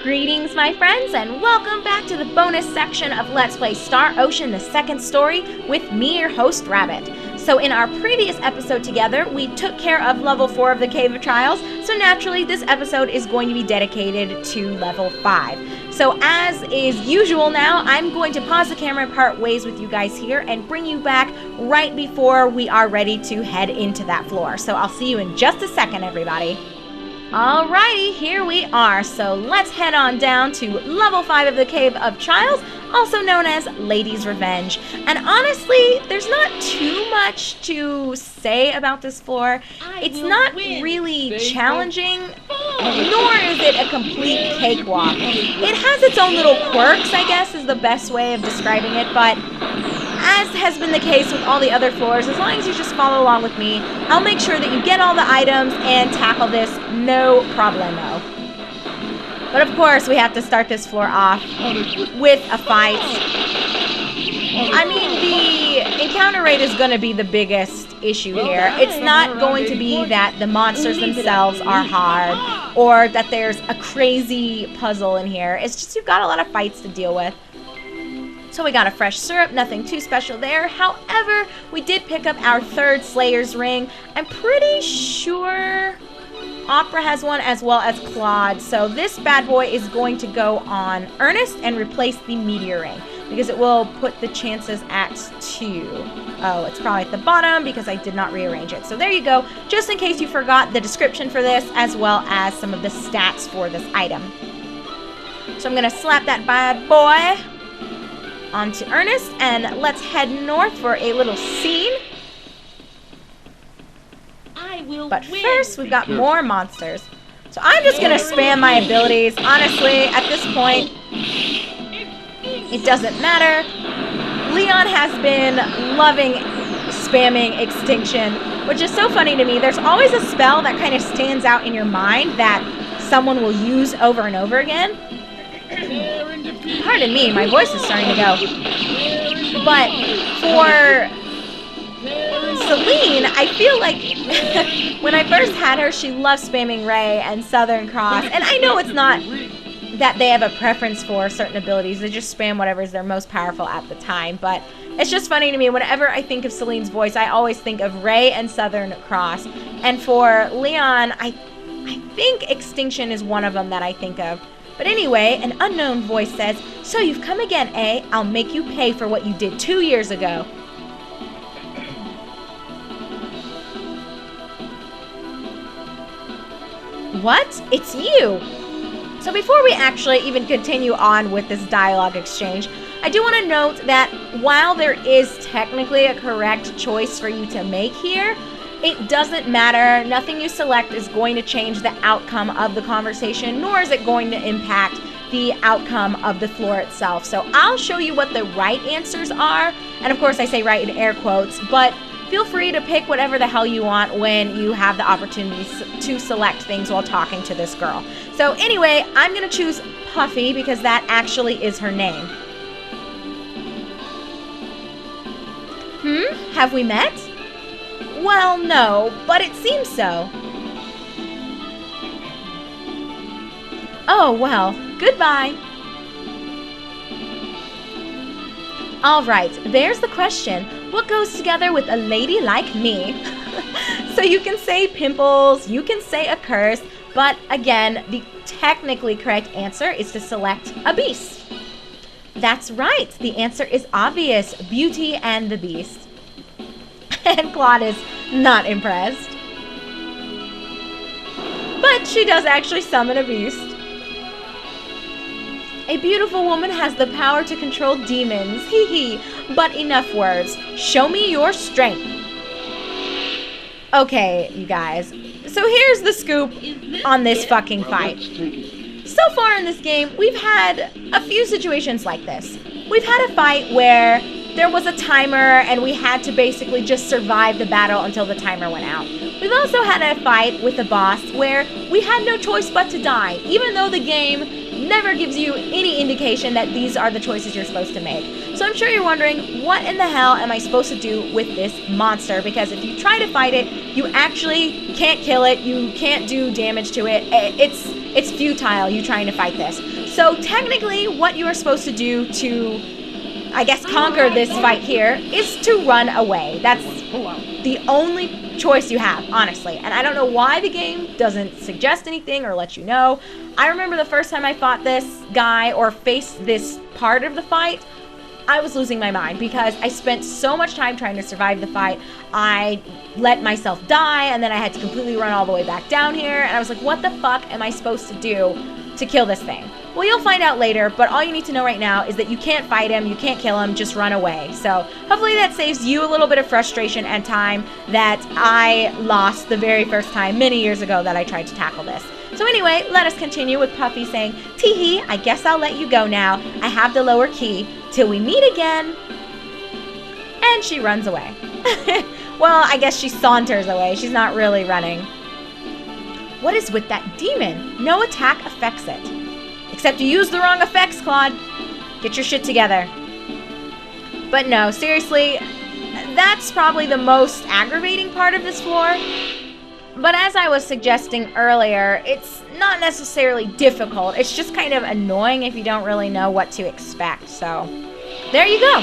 Greetings, my friends, and welcome back to the bonus section of Let's Play Star Ocean, the second story, with me, your host, Rabbit. So in our previous episode together, we took care of level 4 of the Cave of Trials, so naturally this episode is going to be dedicated to level 5. So as is usual now, I'm going to pause the camera and part ways with you guys here and bring you back right before we are ready to head into that floor. So I'll see you in just a second, everybody. Alrighty, here we are. So let's head on down to level 5 of the Cave of Trials, also known as Lady's Revenge. And honestly, there's not too much to say about this floor. It's not really challenging, nor is it a complete cakewalk. It has its own little quirks, I guess, is the best way of describing it, but as has been the case with all the other floors, as long as you just follow along with me, I'll make sure that you get all the items and tackle this no problemo. But of course, we have to start this floor off with a fight. I mean, the encounter rate is going to be the biggest issue here. It's not going to be that the monsters themselves are hard or that there's a crazy puzzle in here. It's just you've got a lot of fights to deal with. So we got a fresh syrup, nothing too special there. However, we did pick up our third Slayer's Ring. I'm pretty sure Opera has one as well as Claude. So this bad boy is going to go on Ernest and replace the Meteor Ring because it will put the chances at 2. Oh, it's probably at the bottom because I did not rearrange it. So there you go, just in case you forgot the description for this as well as some of the stats for this item. So I'm going to slap that bad boy onto Ernest, and let's head north for a little scene. But first, we've got more monsters. So I'm just going to spam my abilities. Honestly, at this point, it doesn't matter. Leon has been loving spamming Extinction, which is so funny to me. There's always a spell that kind of stands out in your mind that someone will use over and over again. Pardon me, my voice is starting to go. But for Celine, I feel like when I first had her, she loved spamming Ray and Southern Cross. And I know it's not that they have a preference for certain abilities. They just spam whatever is their most powerful at the time. But it's just funny to me. Whenever I think of Celine's voice, I always think of Ray and Southern Cross. And for Leon, I think Extinction is one of them that I think of. But anyway, an unknown voice says, "So you've come again, eh? I'll make you pay for what you did 2 years ago." What? It's you! So before we actually even continue on with this dialogue exchange, I do want to note that while there is technically a correct choice for you to make here, it doesn't matter. Nothing you select is going to change the outcome of the conversation, nor is it going to impact the outcome of the floor itself. So I'll show you what the right answers are. And of course I say right in air quotes, but feel free to pick whatever the hell you want when you have the opportunity to select things while talking to this girl. So anyway, I'm going to choose Puffy because that actually is her name. Have we met? Well, no, but it seems so. Oh, well, goodbye. All right, there's the question. What goes together with a lady like me? So you can say pimples, you can say a curse, but again, the technically correct answer is to select a beast. That's right, the answer is obvious, Beauty and the Beast. And Claude is not impressed. But she does actually summon a beast. A beautiful woman has the power to control demons. Hee hee. But enough words. Show me your strength. Okay, you guys. So here's the scoop on this fucking fight. So far in this game, we've had a few situations like this. We've had a fight where there was a timer and we had to basically just survive the battle until the timer went out. We've also had a fight with the boss where we had no choice but to die, even though the game never gives you any indication that these are the choices you're supposed to make. So I'm sure you're wondering, what in the hell am I supposed to do with this monster? Because if you try to fight it, you actually can't kill it, you can't do damage to it. it's futile you trying to fight this. So technically what you are supposed to do to, I guess, conquer this fight here is to run away. That's the only choice you have, honestly. And I don't know why the game doesn't suggest anything or let you know. I remember the first time I fought this guy or faced this part of the fight, I was losing my mind because I spent so much time trying to survive the fight. I let myself die, and then I had to completely run all the way back down here, and I was like, what the fuck am I supposed to do to kill this thing? Well, you'll find out later, but all you need to know right now is that you can't fight him, you can't kill him, just run away. So hopefully that saves you a little bit of frustration and time that I lost the very first time many years ago that I tried to tackle this. So anyway, let us continue with Puffy saying, "Teehee, I guess I'll let you go now. I have the lower key. Till we meet again." And she runs away. Well, I guess she saunters away. She's not really running. What is with that demon? No attack affects it. Except you used the wrong effects, Claude. Get your shit together. But no, seriously, that's probably the most aggravating part of this floor. But as I was suggesting earlier, it's not necessarily difficult. It's just kind of annoying if you don't really know what to expect. So, there you go.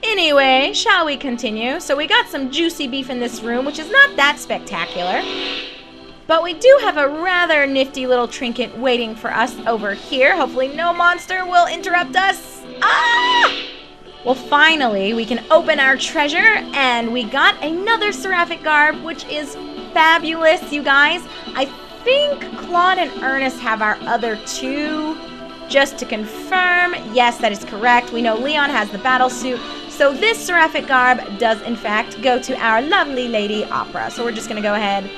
Anyway, shall we continue? So we got some juicy beef in this room, which is not that spectacular. But we do have a rather nifty little trinket waiting for us over here. Hopefully no monster will interrupt us. Ah! Well, finally, we can open our treasure, and we got another seraphic garb, which is fabulous, you guys. I think Claude and Ernest have our other two. Just to confirm, yes, that is correct. We know Leon has the battle suit. So this seraphic garb does, in fact, go to our lovely Lady Opera. So we're just going to go ahead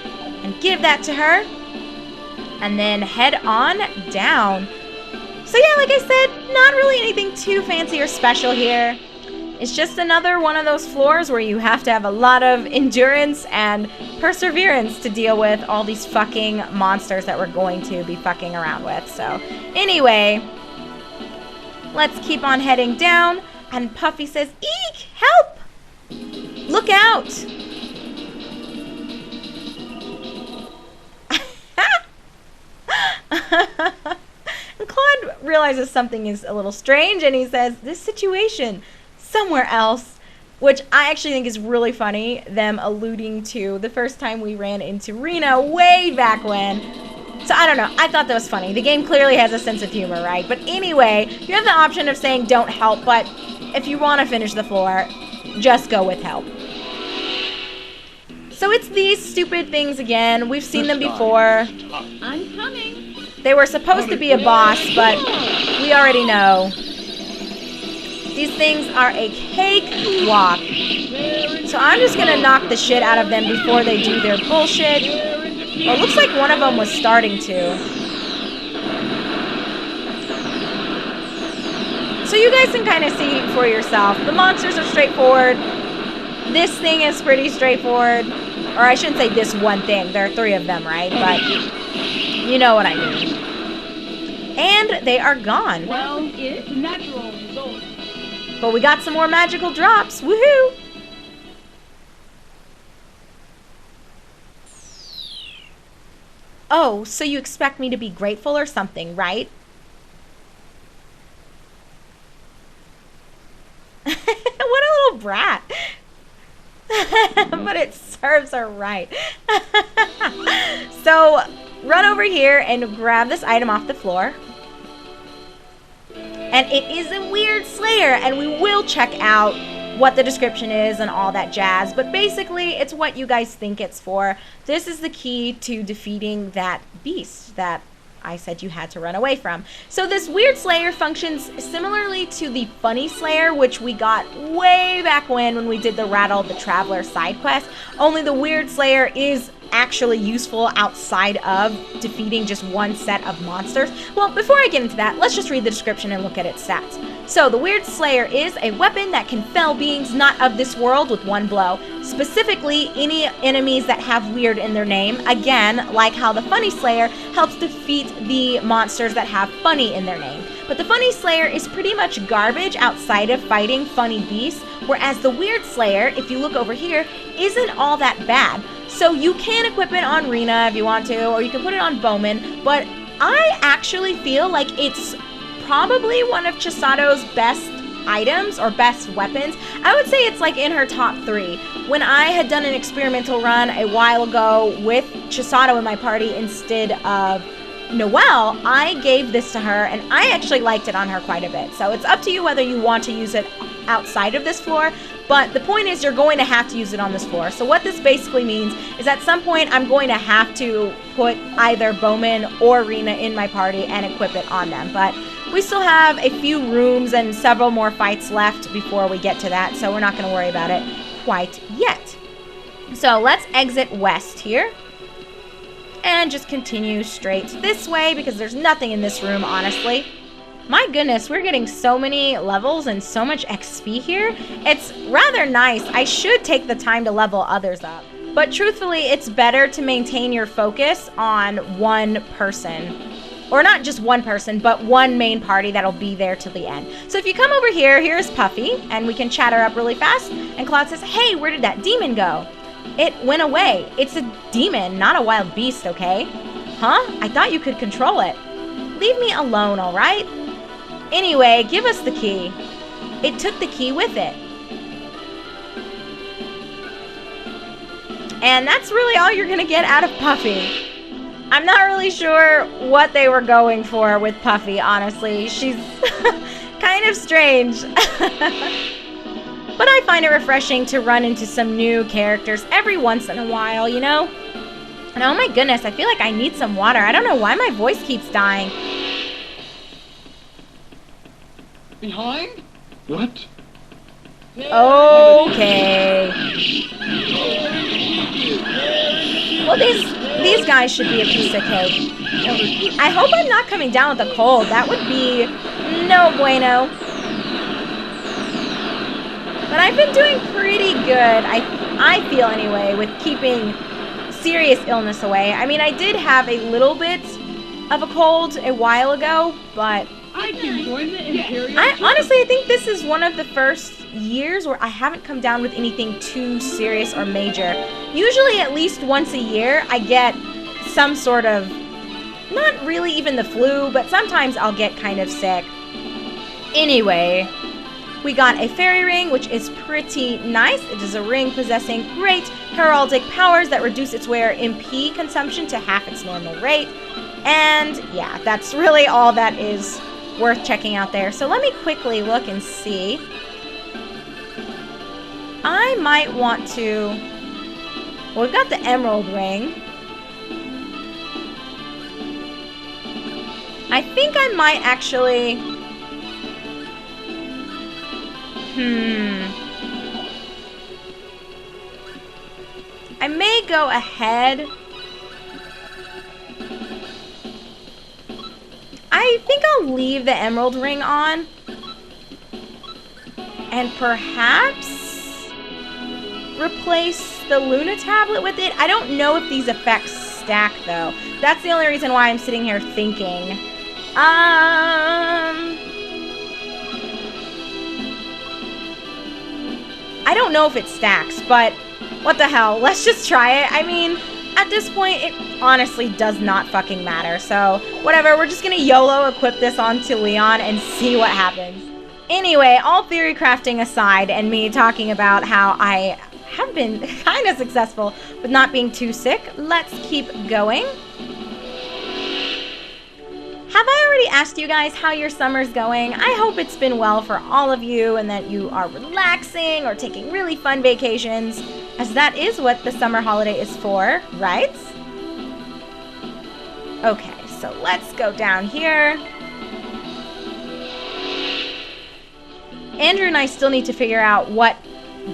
and give that to her. And then head on down. So yeah, like I said, not really anything too fancy or special here. It's just another one of those floors where you have to have a lot of endurance and perseverance to deal with all these fucking monsters that we're going to be fucking around with. So anyway, let's keep on heading down. And Puffy says, "Eek! Help! Look out!" And Claude realizes something is a little strange, and he says, "This situation, somewhere else," which I actually think is really funny, them alluding to the first time we ran into Rena way back when. So I don't know, I thought that was funny. The game clearly has a sense of humor, right? But anyway, you have the option of saying don't help, but if you want to finish the floor, just go with help. So it's these stupid things again. We've seen them before. I'm coming. They were supposed to be a boss, but we already know. These things are a cakewalk. So I'm just going to knock the shit out of them before they do their bullshit. Well, it looks like one of them was starting to. So you guys can kind of see for yourself. The monsters are straightforward. This thing is pretty straightforward. Or I shouldn't say this one thing. There are 3 of them, right? But you know what I mean. And they are gone. Well, it's natural result. But we got some more magical drops. Woohoo! Oh, so you expect me to be grateful or something, right? What a little brat. But it serves her right. So, run over here and grab this item off the floor. And it is a weird slayer, and we will check out what the description is and all that jazz. But basically, it's what you guys think it's for. This is the key to defeating that beast that I said you had to run away from. So this weird slayer functions similarly to the funny slayer, which we got way back when we did the Rattle the Traveler side quest. Only the weird slayer is actually useful outside of defeating just one set of monsters. Well, before I get into that, let's just read the description and look at its stats. So the Weird Slayer is a weapon that can fell beings not of this world with one blow. Specifically, any enemies that have weird in their name. Again, like how the Funny Slayer helps defeat the monsters that have funny in their name. But the Funny Slayer is pretty much garbage outside of fighting funny beasts, whereas the Weird Slayer, if you look over here, isn't all that bad. So you can equip it on Rena if you want to, or you can put it on Bowman, but I actually feel like it's probably one of Chisato's best items or best weapons. I would say it's like in her top 3. When I had done an experimental run a while ago with Chisato in my party instead of Noelle, I gave this to her and I actually liked it on her quite a bit. So it's up to you whether you want to use it outside of this floor, but the point is you're going to have to use it on this floor. So what this basically means is at some point I'm going to have to put either Bowman or Rena in my party and equip it on them. But we still have a few rooms and several more fights left before we get to that, so we're not going to worry about it quite yet. So let's exit west here and just continue straight this way because there's nothing in this room, honestly. My goodness, we're getting so many levels and so much XP here. It's rather nice. I should take the time to level others up. But truthfully, it's better to maintain your focus on one person. Or not just one person, but one main party that'll be there till the end. So if you come over here, here's Puffy, and we can chat her up really fast. And Claude says, hey, where did that demon go? It went away. It's a demon, not a wild beast, okay? Huh? I thought you could control it. Leave me alone, all right? Anyway, give us the key. It took the key with it. And that's really all you're gonna get out of Puffy. I'm not really sure what they were going for with Puffy, honestly. She's kind of strange. But I find it refreshing to run into some new characters every once in a while, you know? And oh my goodness, I feel like I need some water. I don't know why my voice keeps dying. Behind? What? Okay. Well, these guys should be a piece of cake. I hope I'm not coming down with a cold. That would be no bueno. But I've been doing pretty good, I feel anyway, with keeping serious illness away. I mean, I did have a little bit of a cold a while ago, but I can join the Imperial. I think this is one of the first years where I haven't come down with anything too serious or major. Usually at least once a year I get some sort of, not really even the flu, but sometimes I'll get kind of sick. Anyway, we got a fairy ring, which is pretty nice. It is a ring possessing great heraldic powers that reduce its wearer MP consumption to half its normal rate. And yeah, that's really all that is worth checking out there. So let me quickly look and see. I might want to... Well, we've got the emerald ring. I think I might actually... I may go ahead. I think I'll leave the emerald ring on. And perhaps replace the Luna tablet with it. I don't know if these effects stack though. That's the only reason why I'm sitting here thinking. I don't know if it stacks, but what the hell? Let's just try it. I mean, at this point, it honestly does not fucking matter. So, whatever. We're just gonna YOLO equip this onto Leon and see what happens. Anyway, all theory crafting aside and me talking about how I have been kind of successful with not being too sick, let's keep going. Have I already asked you guys how your summer's going? I hope it's been well for all of you and that you are relaxing or taking really fun vacations, as that is what the summer holiday is for, right? Okay, so let's go down here. Andrew and I still need to figure out what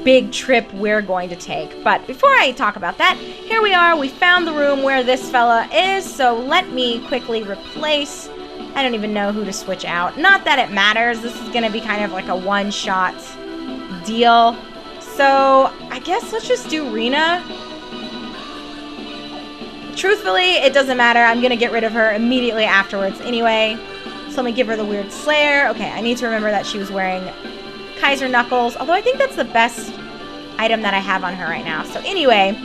big trip we're going to take. But before I talk about that, here we are. We found the room where this fella is, so let me quickly replace. I don't even know who to switch out. Not that it matters. This is going to be kind of like a one-shot deal. So I guess let's just do Rena. Truthfully, it doesn't matter. I'm going to get rid of her immediately afterwards anyway. So let me give her the weird Slayer. Okay, I need to remember that she was wearing Kaiser Knuckles, although I think that's the best item that I have on her right now. So anyway,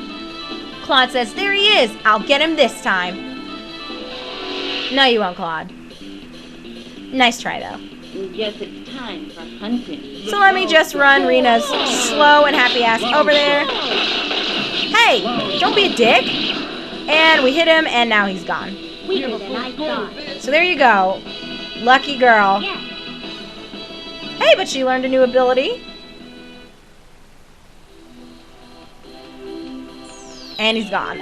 Claude says, there he is. I'll get him this time. No, you won't, Claude. Nice try, though. Guess it's time for hunting. So let me just run Rena's slow and happy ass over there. Hey, don't be a dick. And we hit him, and now he's gone. We did a nice job. So there you go. Lucky girl. Yeah. Hey, but she learned a new ability. And he's gone.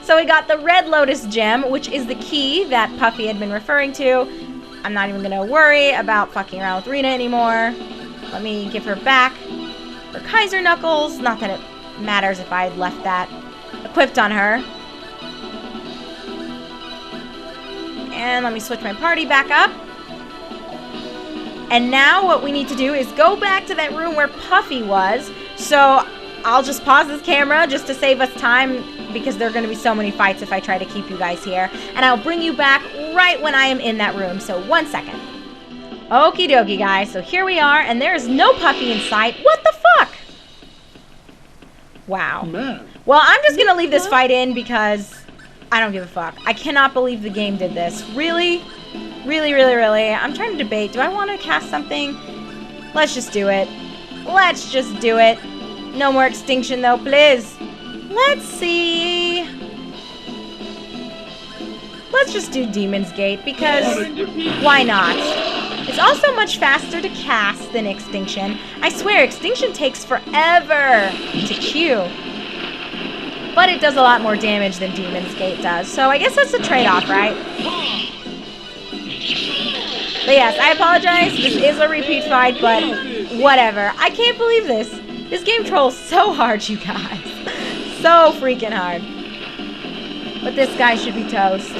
So we got the red Lotus Gem, which is the key that Puffy had been referring to. I'm not even going to worry about fucking around with Rena anymore. Let me give her back her Kaiser Knuckles. Not that it matters if I had left that equipped on her. And let me switch my party back up. And now what we need to do is go back to that room where Puffy was. So I'll just pause this camera just to save us time because there are going to be so many fights if I try to keep you guys here. And I'll bring you back right when I am in that room. So 1 second. Okie dokie, guys. So here we are, and there is no Puffy in sight. What the fuck? Wow. Man. Well, I'm just going to leave this fight in because I don't give a fuck. I cannot believe the game did this. Really? Really, really, really. I'm trying to debate. Do I want to cast something? Let's just do it. Let's just do it. No more extinction, though, please. Let's see. Let's just do Demon's Gate because why not? It's also much faster to cast than Extinction. I swear, Extinction takes forever to queue. But it does a lot more damage than Demon's Gate does. So I guess that's a trade-off, right? But yes, I apologize. This is a repeat fight, but whatever. I can't believe this. This game trolls so hard, you guys. So freaking hard. But this guy should be toast.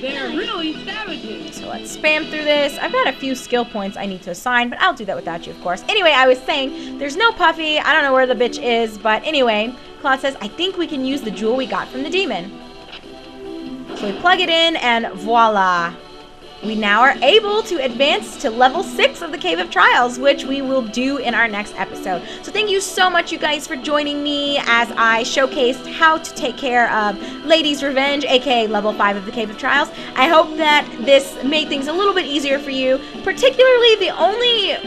They're really savages. So let's spam through this. I've got a few skill points I need to assign, but I'll do that without you, of course. Anyway, I was saying, there's no Puffy. I don't know where the bitch is, but anyway, Claude says, I think we can use the jewel we got from the demon. So we plug it in, and voila. We now are able to advance to level 6 of the Cave of Trials, which we will do in our next episode. So thank you so much, you guys, for joining me as I showcased how to take care of Lady's Revenge, aka level 5 of the Cave of Trials. I hope that this made things a little bit easier for you. Particularly, the only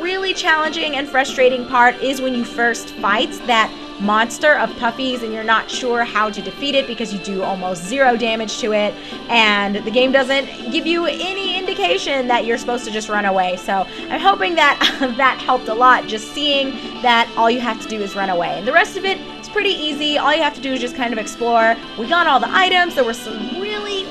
really challenging and frustrating part is when you first fight that monster of Puffies and you're not sure how to defeat it because you do almost 0 damage to it and the game doesn't give you any indication that you're supposed to just run away. So I'm hoping that that helped a lot, just seeing that all you have to do is run away. And the rest of it is pretty easy. All you have to do is just kind of explore. We got all the items. There were some really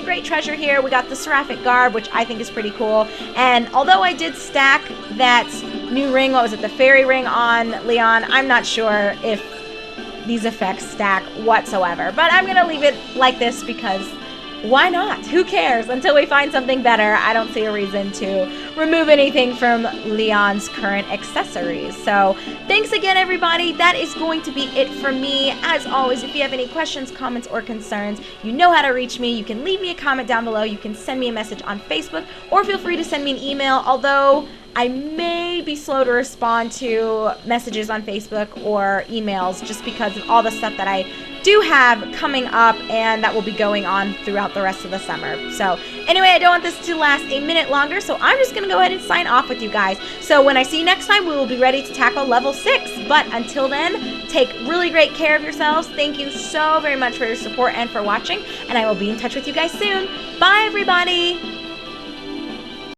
great treasure here. We got the Seraphic Garb, which I think is pretty cool. And although I did stack that new ring, what was it, the fairy ring on Leon, I'm not sure if these effects stack whatsoever. But I'm going to leave it like this because why not? Who cares? Until we find something better, I don't see a reason to remove anything from Leon's current accessories. So thanks again, everybody. That is going to be it for me. As always, if you have any questions, comments, or concerns, you know how to reach me. You can leave me a comment down below. You can send me a message on Facebook, or feel free to send me an email, although I may be slow to respond to messages on Facebook or emails just because of all the stuff that I do have coming up and that will be going on throughout the rest of the summer. So anyway, I don't want this to last a minute longer, so I'm just going to go ahead and sign off with you guys. So when I see you next time, we will be ready to tackle level 6. But until then, take really great care of yourselves. Thank you so very much for your support and for watching, and I will be in touch with you guys soon. Bye, everybody!